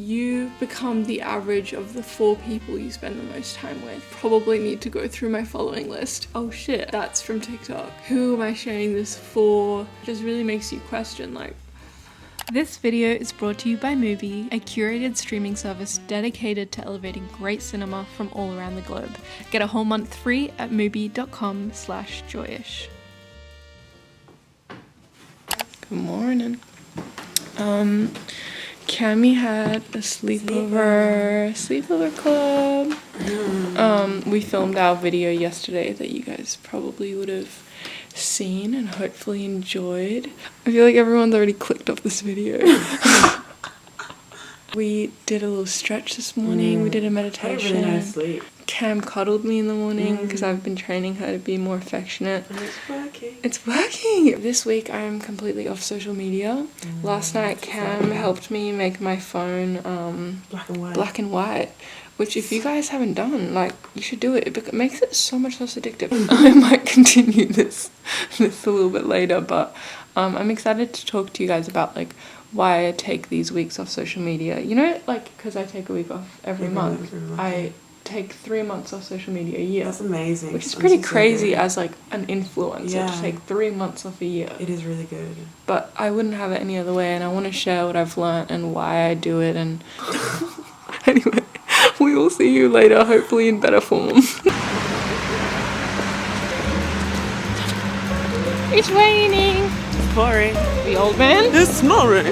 You become the average of the 4 people you spend the most time with. Probably need to go through my following list. Oh shit, that's from TikTok. Who am I sharing this for? It just really makes you question, like. This video is brought to you by Mubi, a curated streaming service dedicated to elevating great cinema from all around the globe. Get a whole month free at mubi.com/joyish. Good morning. Cami had a sleepover club. We filmed our video yesterday that you guys probably would have seen and hopefully enjoyed. I feel like everyone's already clicked off this video. We did a little stretch this morning. We did a meditation. I had a really nice sleep. Cam cuddled me in the morning because I've been training her to be more affectionate. And it's working. It's working! This week I'm completely off social media. Last night Cam helped me make my phone black and white, which if you guys haven't done, like, you should do it. It makes it so much less addictive. I might continue this a little bit later, but I'm excited to talk to you guys about like why I take these weeks off social media. You know, like, because I take a week off every month. I take 3 months off social media a year. That's amazing. Which is pretty crazy as like an influencer to take 3 months off a year. It is really good. But I wouldn't have it any other way, and I want to share what I've learnt and why I do it. And anyway, we will see you later, hopefully in better form. It's raining. It's pouring. The old man. It's snoring.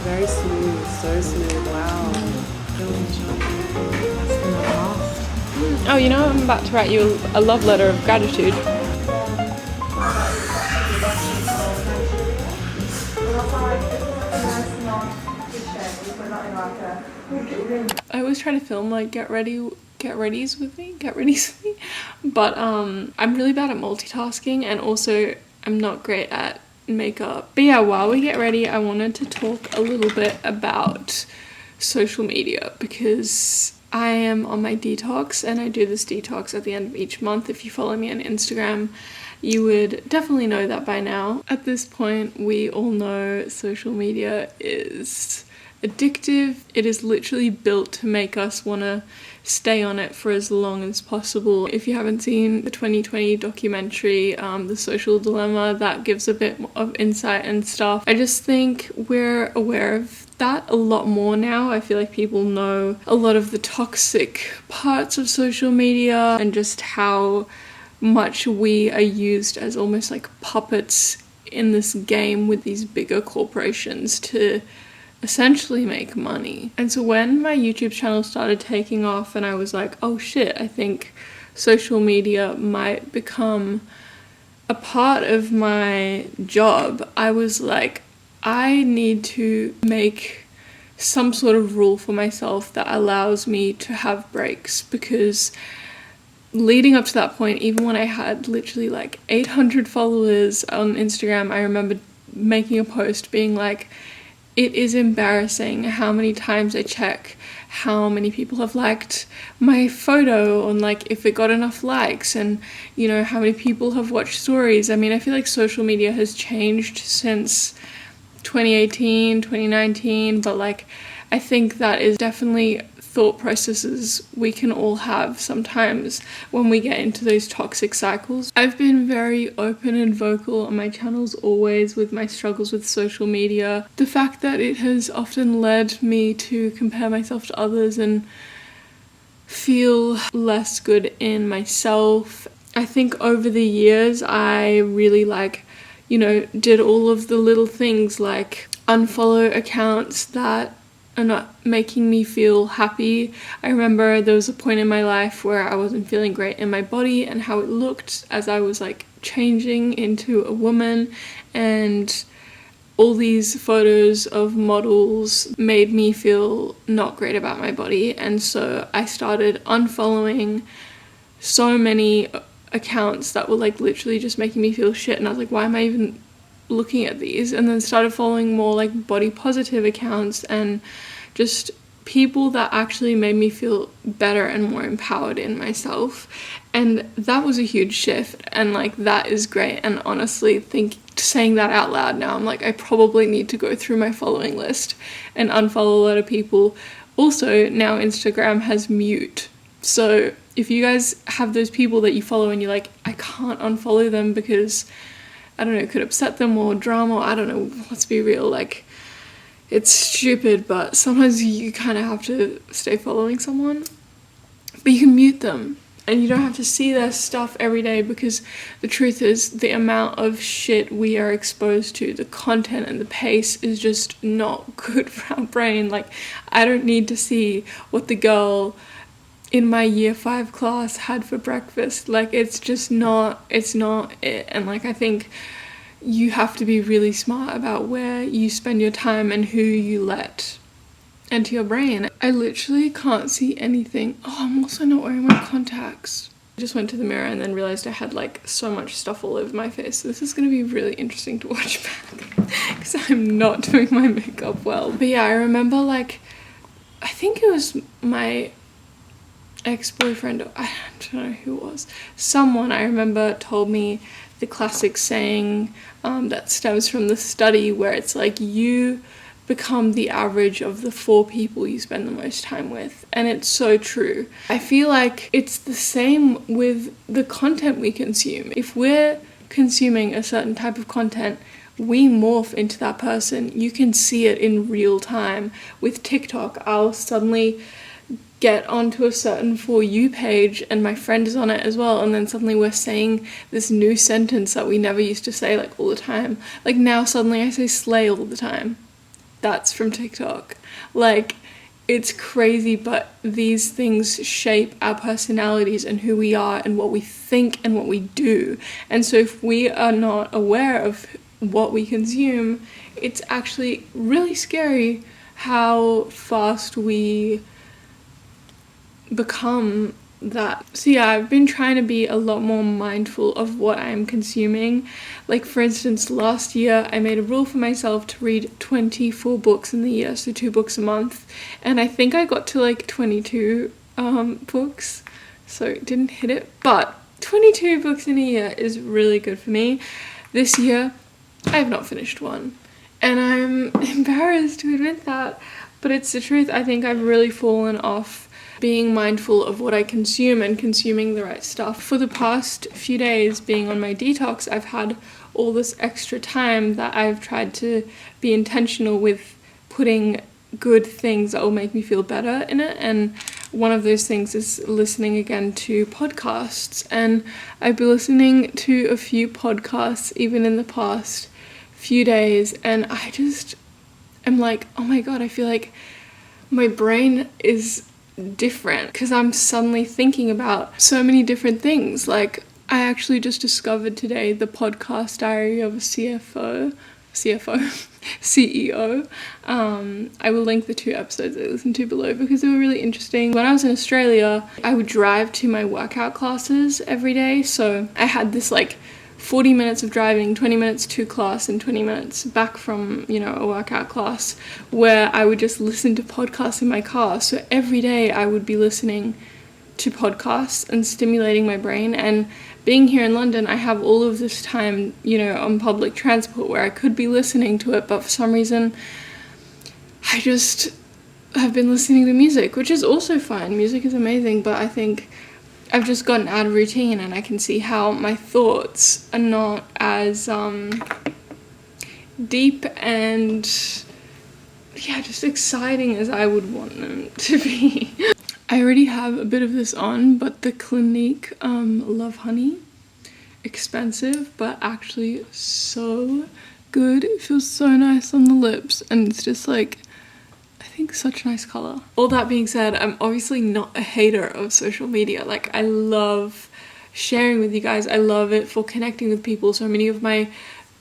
Very smooth, so smooth. Wow. Oh, you know, I'm about to write you a love letter of gratitude. I always try to film like get readies with me, but I'm really bad at multitasking, and also I'm not great at makeup. But yeah, while we get ready, I wanted to talk a little bit about social media because I am on my detox, and I do this detox at the end of each month. If you follow me on Instagram, you would definitely know that by now. At this point, we all know social media is addictive. It is literally built to make us want to stay on it for as long as possible. If you haven't seen the 2020 documentary, The Social Dilemma, that gives a bit of insight and stuff. I just think we're aware of that a lot more now. I feel like people know a lot of the toxic parts of social media and just how much we are used as almost like puppets in this game with these bigger corporations to essentially make money. And so when my YouTube channel started taking off and I was like, oh shit, I think social media might become a part of my job, I was like, I need to make some sort of rule for myself that allows me to have breaks, because leading up to that point, even when I had literally like 800 followers on Instagram, I remember making a post being like, it is embarrassing how many times I check how many people have liked my photo and like if it got enough likes, and you know how many people have watched stories. I mean, I feel like social media has changed since 2018, 2019, but like I think that is definitely thought processes we can all have sometimes when we get into those toxic cycles. I've been very open and vocal on my channels always with my struggles with social media. The fact that it has often led me to compare myself to others and feel less good in myself. I think over the years I really did all of the little things like unfollow accounts that are not making me feel happy. I remember there was a point in my life where I wasn't feeling great in my body and how it looked as I was like changing into a woman, and all these photos of models made me feel not great about my body. And so I started unfollowing so many accounts that were like literally just making me feel shit, and I was like, why am I even looking at these? And then started following more like body positive accounts and just people that actually made me feel better and more empowered in myself. And that was a huge shift, and like that is great. And honestly, saying that out loud now, I'm like, I probably need to go through my following list and unfollow a lot of people. Also, now Instagram has mute, so if you guys have those people that you follow and you're like, I can't unfollow them because, I don't know, it could upset them or drama, I don't know, let's be real, like, it's stupid, but sometimes you kind of have to stay following someone. But you can mute them, and you don't have to see their stuff every day, because the truth is, the amount of shit we are exposed to, the content and the pace is just not good for our brain. Like, I don't need to see what the girl in my year 5 class had for breakfast. Like, it's just not, it's not it. And like, I think you have to be really smart about where you spend your time and who you let into your brain. I literally can't see anything. Oh, I'm also not wearing my contacts. I just went to the mirror and then realized I had like so much stuff all over my face. So this is going to be really interesting to watch back because I'm not doing my makeup well. But yeah, I remember like, I think it was my ex-boyfriend, I don't know who it was, someone I remember told me the classic saying that stems from the study where it's like, you become the average of the 4 people you spend the most time with. And it's so true. I feel like it's the same with the content we consume. If we're consuming a certain type of content, we morph into that person. You can see it in real time. With TikTok, I'll suddenly get onto a certain For You page and my friend is on it as well, and then suddenly we're saying this new sentence that we never used to say like all the time. Like now suddenly I say slay all the time. That's from TikTok. Like, it's crazy, but these things shape our personalities and who we are and what we think and what we do. And so if we are not aware of what we consume, it's actually really scary how fast we become that. So yeah, I've been trying to be a lot more mindful of what I'm consuming. Like for instance, last year I made a rule for myself to read 24 books in the year, so 2 books a month, and I think I got to like 22 books, so it didn't hit it, but 22 books in a year is really good for me. This year I have not finished one, and I'm embarrassed to admit that, but it's the truth. I think I've really fallen off being mindful of what I consume and consuming the right stuff. For the past few days being on my detox, I've had all this extra time that I've tried to be intentional with putting good things that will make me feel better in it, and one of those things is listening again to podcasts. And I've been listening to a few podcasts even in the past few days, and I just am like, oh my god, I feel like my brain is different because I'm suddenly thinking about so many different things. Like, I actually just discovered today the podcast diary of a CEO. I will link the 2 episodes I listened to below because they were really interesting. When I was in Australia, I would drive to my workout classes every day, so I had this like 40 minutes of driving, 20 minutes to class, and 20 minutes back from, a workout class, where I would just listen to podcasts in my car. So every day I would be listening to podcasts and stimulating my brain. And being here in London, I have all of this time, on public transport where I could be listening to it, but for some reason I just have been listening to music, which is also fine. Music is amazing, but I think I've just gotten out of routine, and I can see how my thoughts are not as deep and just exciting as I would want them to be. I already have a bit of this on, but the Clinique Love Honey, expensive but actually so good. It feels so nice on the lips, and it's just like, I think such a nice color. All that being said, I'm obviously not a hater of social media. Like, I love sharing with you guys. I love it for connecting with people. So many of my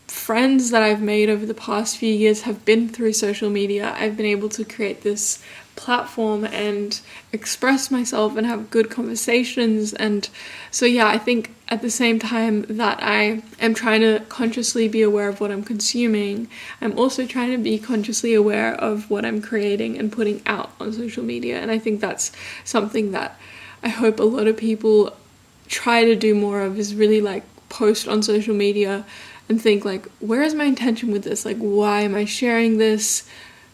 friends that I've made over the past few years have been through social media. I've been able to create this platform and express myself and have good conversations. And so yeah, I think at the same time that I am trying to consciously be aware of what I'm consuming, I'm also trying to be consciously aware of what I'm creating and putting out on social media. And I think that's something that I hope a lot of people try to do more of, is really like post on social media and think like, where is my intention with this? Like, why am I sharing this?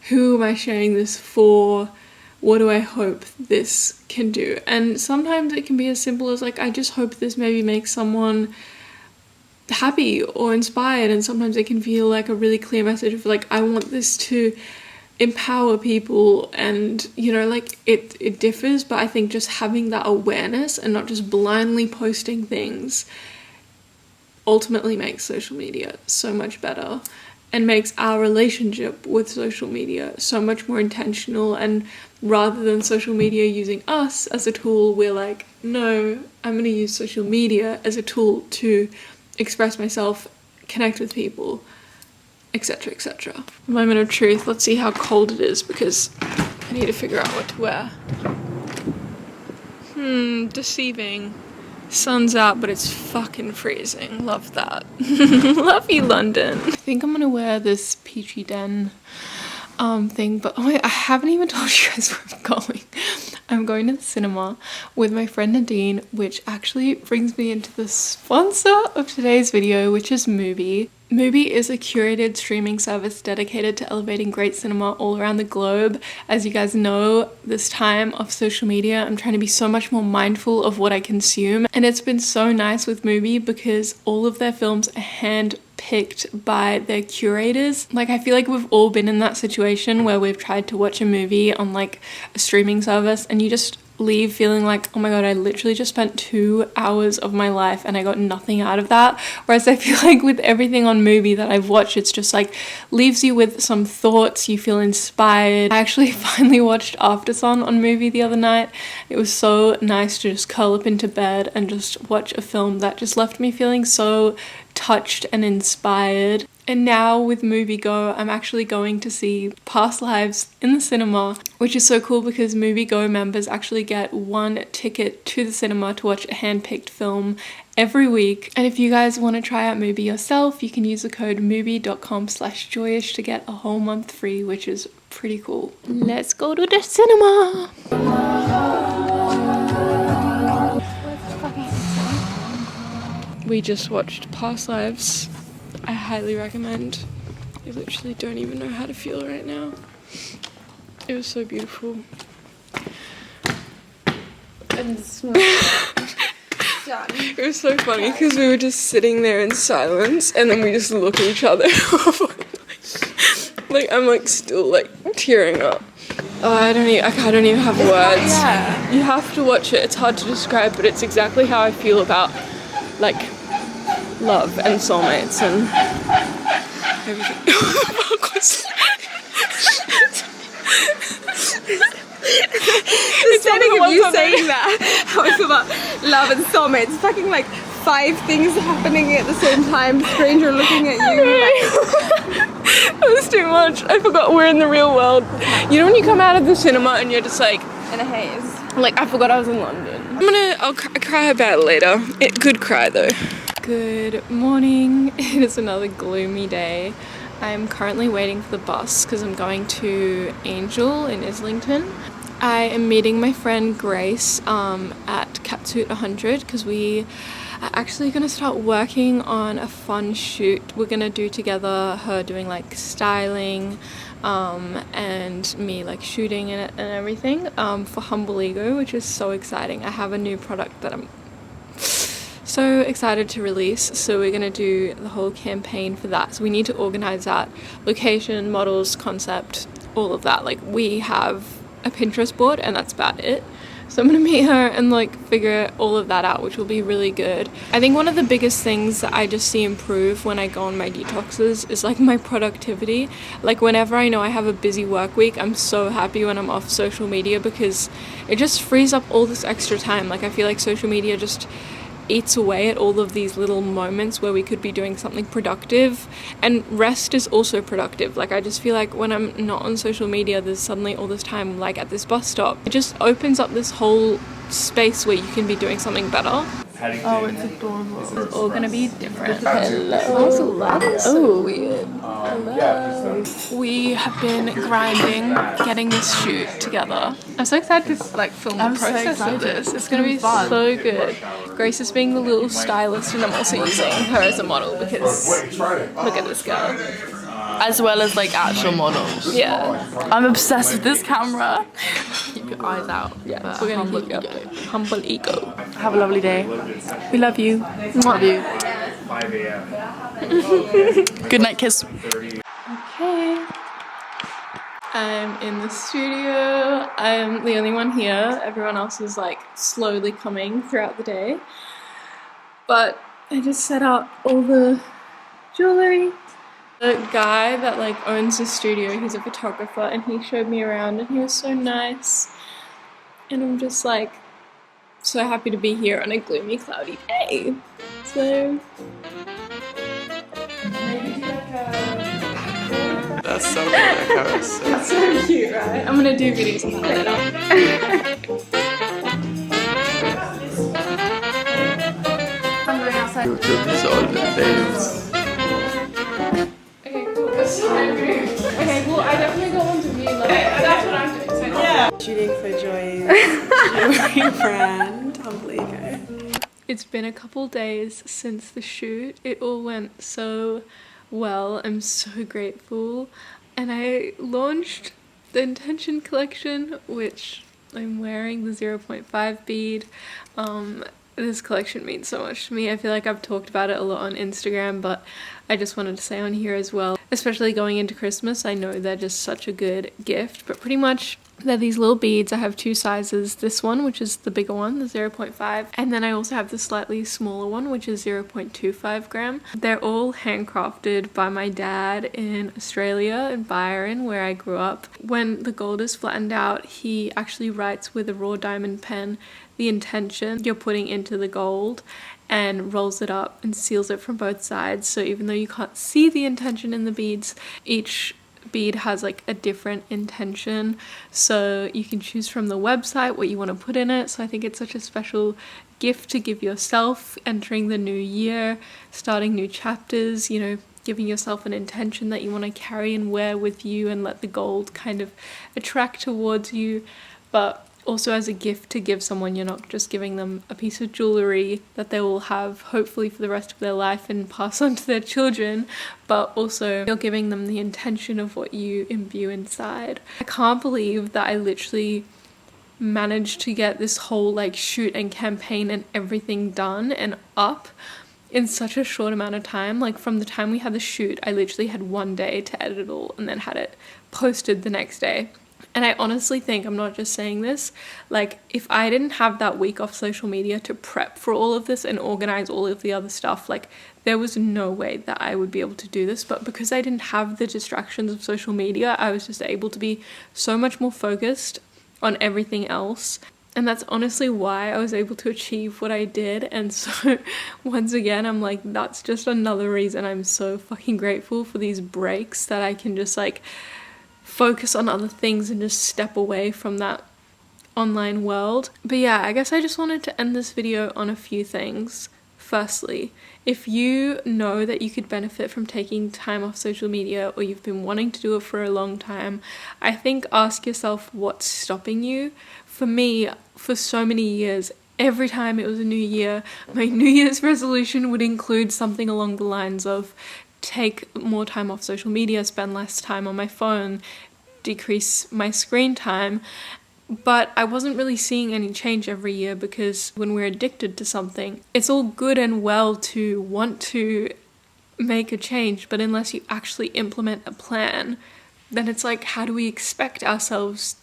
Who am I sharing this for? What do I hope this can do? And sometimes it can be as simple as like, I just hope this maybe makes someone happy or inspired. And sometimes it can feel like a really clear message of like, I want this to empower people. And you know, like it differs, but I think just having that awareness and not just blindly posting things ultimately makes social media so much better and makes our relationship with social media so much more intentional. And rather than social media using us as a tool, we're like, no, I'm going to use social media as a tool to express myself, connect with people, etc, etc. Moment of truth. Let's see how cold it is, because I need to figure out what to wear. Deceiving. Sun's out, but it's fucking freezing. Love that. Love you, London. I think I'm gonna wear this Peachy Den thing, but oh wait, I haven't even told you guys where I'm going. I'm going to the cinema with my friend Nadine, which actually brings me into the sponsor of today's video, which is Mubi. Mubi is a curated streaming service dedicated to elevating great cinema all around the globe. As you guys know, this time of social media, I'm trying to be so much more mindful of what I consume. And it's been so nice with Mubi because all of their films are hand-picked by their curators. Like, I feel like we've all been in that situation where we've tried to watch a movie on like a streaming service and you just leave feeling like, oh my god, I literally just spent 2 hours of my life and I got nothing out of that. Whereas I feel like with everything on Mubi that I've watched, it's just like leaves you with some thoughts, you feel inspired. I actually finally watched Aftersun on Mubi the other night. It was so nice to just curl up into bed and just watch a film that just left me feeling so touched and inspired. And now with Mubi Go, I'm actually going to see Past Lives in the cinema, which is so cool because Mubi Go members actually get 1 ticket to the cinema to watch a hand-picked film every week. And if you guys want to try out Mubi yourself, you can use the code mubi.com/joyish to get a whole month free, which is pretty cool. Let's go to the cinema! We just watched Past Lives. I highly recommend. I literally don't even know how to feel right now. It was so beautiful. And It was so funny because we were just sitting there in silence and then we just look at each other. Like, I'm like still like tearing up. Oh, I don't even have words. Yeah. You have to watch it. It's hard to describe, but it's exactly how I feel about like love and soulmates and everything. The setting of you saying that, how I feel about love and soulmates, fucking like 5 things happening at the same time, stranger looking at you. That was too much. I forgot we're in the real world. You know when you come out of the cinema and you're just like In a haze. like, I forgot I was in London. I'll cry about it later. It could cry though. Good morning. It is another gloomy day. I'm currently waiting for the bus because I'm going to Angel in Islington. I am meeting my friend Grace at Catsuit 100 because we are actually going to start working on a fun shoot we're going to do together, her doing like styling and me like shooting in it and everything for Humble Ego, which is so exciting. I have a new product that I'm so excited to release, so we're gonna do the whole campaign for that. So we need to organize that, location, models, concept, all of that. Like, we have a Pinterest board and that's about it. So I'm gonna meet her and like figure all of that out, which will be really good. I think one of the biggest things that I just see improve when I go on my detoxes is like my productivity. Like, whenever I know I have a busy work week, I'm so happy when I'm off social media because it just frees up all this extra time. Like, I feel like social media just eats away at all of these little moments where we could be doing something productive. And rest is also productive. Like, I just feel like when I'm not on social media, there's suddenly all this time, like at this bus stop. It just opens up this whole space where you can be doing something better. Oh, it's adorable. It's all gonna be different. Hello. That's so weird. Hello. We have been grinding, getting this shoot together. I'm so excited to like film the process of this. It's gonna be so good. Grace is being the little stylist, and I'm also using her as a model because look at this girl. As well as like actual models. Yeah. I'm obsessed with this camera. Keep your eyes out. Yeah. We're gonna keep you up. Humble ego. Have a lovely day. We love you. Love you. Good night kiss. Okay. I'm in the studio. I'm the only one here. Everyone else is like slowly coming throughout the day. But I just set up all the jewelry. The guy that like owns the studio, he's a photographer, and he showed me around and he was so nice. And I'm just like so happy to be here on a gloomy, cloudy day. So That's so good, that camera's so it's so cute, right? I'm gonna do videos of that later. I'm going outside. YouTube is all the babes. Okay, cool. That's time. Okay, well, I definitely got one to view. Like, that's what I'm doing. So yeah. Shooting for Joyish jewelry brand. Humble ego. It's been a couple days since the shoot. It all went so well. I'm so grateful. And I launched the Intention collection, which I'm wearing the 0.5 bead. This collection means so much to me. I feel like I've talked about it a lot on Instagram, but I just wanted to say on here as well, especially going into Christmas. I know they're just such a good gift, but pretty much they're these little beads. I have two sizes, this one, which is the bigger one, the 0.5, and then I also have the slightly smaller one, which is 0.25 gram. They're all handcrafted by my dad in Australia, in Byron, where I grew up. When the gold is flattened out, he actually writes with a raw diamond pen the intention you're putting into the gold and rolls it up and seals it from both sides. So even though you can't see the intention in the beads, each bead has like a different intention, so you can choose from the website what you want to put in it. So I think it's such a special gift to give yourself entering the new year, starting new chapters, you know, giving yourself an intention that you want to carry and wear with you and let the gold kind of attract towards you, but also as a gift to give someone. You're not just giving them a piece of jewelry that they will have hopefully for the rest of their life and pass on to their children, but also you're giving them the intention of what you imbue inside. I can't believe that I literally managed to get this whole like shoot and campaign and everything done and up in such a short amount of time. Like from the time we had the shoot, I literally had one day to edit it all and then had it posted the next day. And I honestly think, I'm not just saying this, like if I didn't have that week off social media to prep for all of this and organize all of the other stuff, like there was no way that I would be able to do this. But because I didn't have the distractions of social media, I was just able to be so much more focused on everything else. And that's honestly why I was able to achieve what I did. And so once again, I'm like, that's just another reason I'm so fucking grateful for these breaks that I can just like focus on other things and just step away from that online world. But yeah, I guess I just wanted to end this video on a few things. Firstly, if you know that you could benefit from taking time off social media or you've been wanting to do it for a long time, I think ask yourself what's stopping you. For me, for so many years, every time it was a new year, my New Year's resolution would include something along the lines of take more time off social media, spend less time on my phone, decrease my screen time. But I wasn't really seeing any change every year, because when we're addicted to something, it's all good and well to want to make a change, but unless you actually implement a plan, then it's like, how do we expect ourselves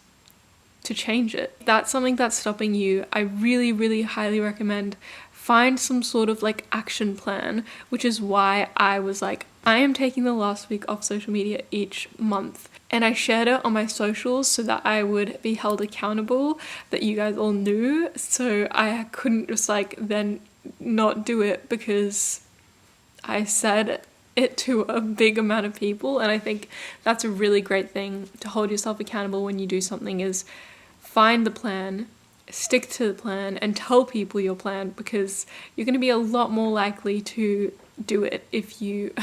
to change it? If that's something that's stopping you, I really, really highly recommend find some sort of like action plan, which is why I was like, I am taking the last week off social media each month. And I shared it on my socials so that I would be held accountable, that you guys all knew. So I couldn't just like then not do it because I said it to a big amount of people. And I think that's a really great thing to hold yourself accountable when you do something, is find the plan, stick to the plan, and tell people your plan, because you're going to be a lot more likely to do it if you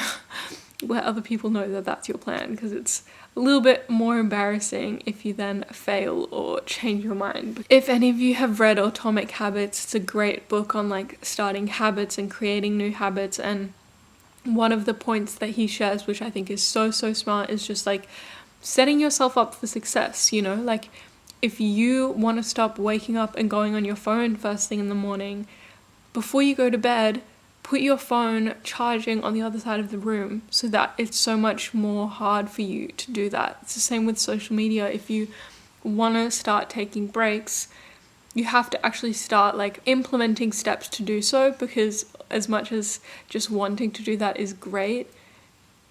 let other people know that that's your plan, because it's a little bit more embarrassing if you then fail or change your mind. If any of you have read Atomic Habits, it's a great book on like starting habits and creating new habits, and one of the points that he shares, which I think is so smart, is just like setting yourself up for success. You know, like if you want to stop waking up and going on your phone first thing in the morning, before you go to bed, put your phone charging on the other side of the room, so that it's so much more hard for you to do that. It's the same with social media. If you want to start taking breaks, you have to actually start like implementing steps to do so, because as much as just wanting to do that is great,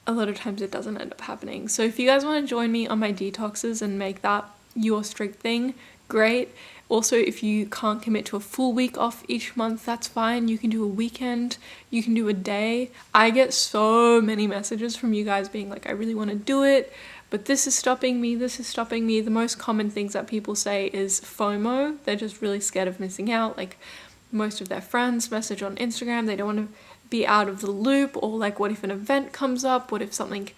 a lot of times it doesn't end up happening. So if you guys want to join me on my detoxes and make that your strict thing, great. Also, if you can't commit to a full week off each month, that's fine. You can do a weekend, you can do a day. I get so many messages from you guys being like, I really want to do it, but this is stopping me, this is stopping me. The most common things that people say is FOMO. They're just really scared of missing out. Like most of their friends message on Instagram, they don't want to be out of the loop, or like what if an event comes up, what if something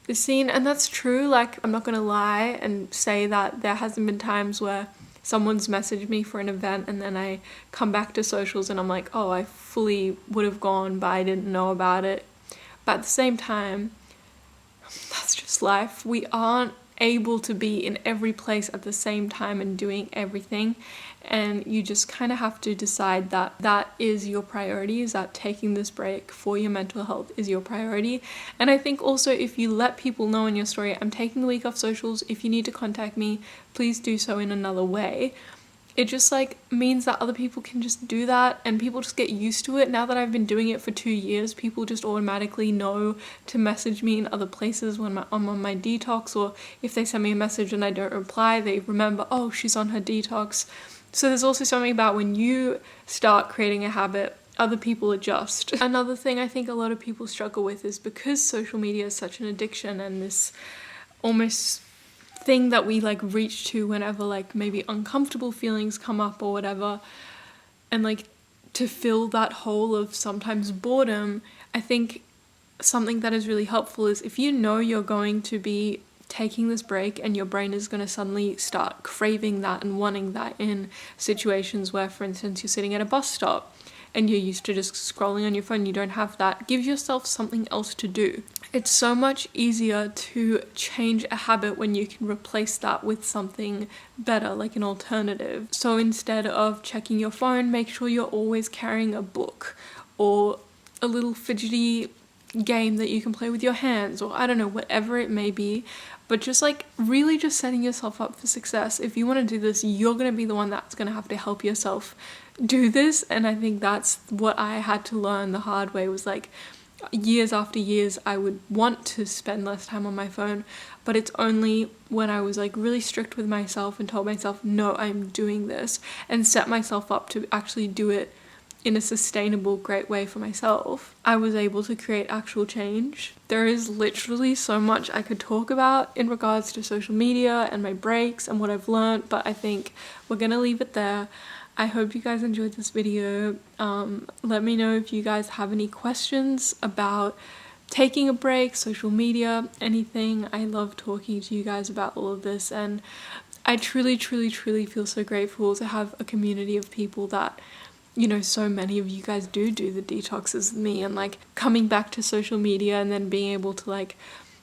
is seen. And that's true. Like I'm not gonna lie and say that there hasn't been times where someone's messaged me for an event and then I come back to socials and I'm like, oh, I fully would have gone, but I didn't know about it. But at the same time, that's just life. We aren't able to be in every place at the same time and doing everything, and you just kind of have to decide that that is your priority, is that taking this break for your mental health is your priority. And I think also if you let people know in your story, I'm taking the week off socials, if you need to contact me, please do so in another way. It just like means that other people can just do that, and people just get used to it. Now that I've been doing it for 2 years, people just automatically know to message me in other places when I'm on my detox, or if they send me a message and I don't reply, they remember, oh, she's on her detox. So there's also something about when you start creating a habit, other people adjust. Another thing I think a lot of people struggle with is because social media is such an addiction and this almost thing that we like reach to whenever like maybe uncomfortable feelings come up or whatever, and like to fill that hole of sometimes boredom, I think something that is really helpful is if you know you're going to be taking this break and your brain is going to suddenly start craving that and wanting that in situations where, for instance, you're sitting at a bus stop and you're used to just scrolling on your phone, you don't have that, give yourself something else to do. It's so much easier to change a habit when you can replace that with something better, like an alternative. So instead of checking your phone, make sure you're always carrying a book or a little fidgety game that you can play with your hands, or I don't know, whatever it may be. But just like really just setting yourself up for success. If you want to do this, you're going to be the one that's going to have to help yourself do this. And I think that's what I had to learn the hard way, was like years after years I would want to spend less time on my phone, but it's only when I was like really strict with myself and told myself, no, I'm doing this, and set myself up to actually do it in a sustainable, great way for myself, I was able to create actual change. There is literally so much I could talk about in regards to social media and my breaks and what I've learned, but I think we're gonna leave it there. I hope you guys enjoyed this video. Let me know if you guys have any questions about taking a break, social media, anything. I love talking to you guys about all of this, and I truly feel so grateful to have a community of people that, you know, so many of you guys do the detoxes with me, and like coming back to social media and then being able to like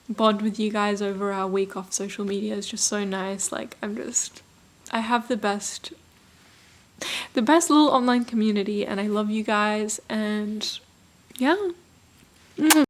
bond with you guys over our week off social media is just so nice. Like I have the best little online community, and I love you guys, and yeah.